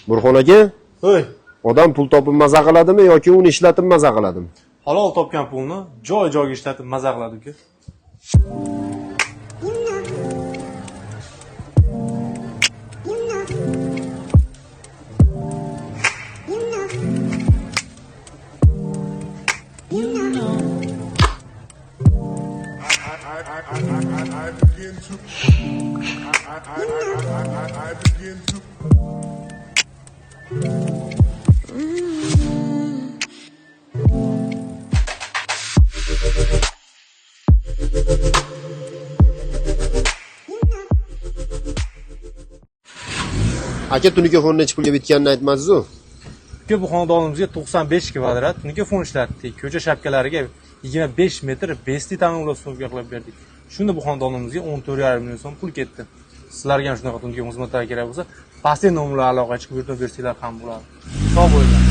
Burxon aka, Hoy, odam pul topib maza qiladimi yoki uni ishlatib maza qiladimi? halol topgan pulni joy-joyiga ishlatib maza qiladi uka. Aka Tunikafon necha pulga bitganini aytmasiz-ku. Uka bu xonadonimizga 95 kvadrat Tunikafon ishlatdik. Ko'cha shapkalariga 25 metr besli ta'minlashga qilib berdik. Shunda bu xonadonimizga 14,5 million so'm pul ketdi. Sizlarga ham shunaqa Tunikafon xizmatlari kerak bo'lsa, pastdagi nomerlarga aloqa chiqib buyurtma bersanglar ham bo'ladi. Sog' bo'linglar.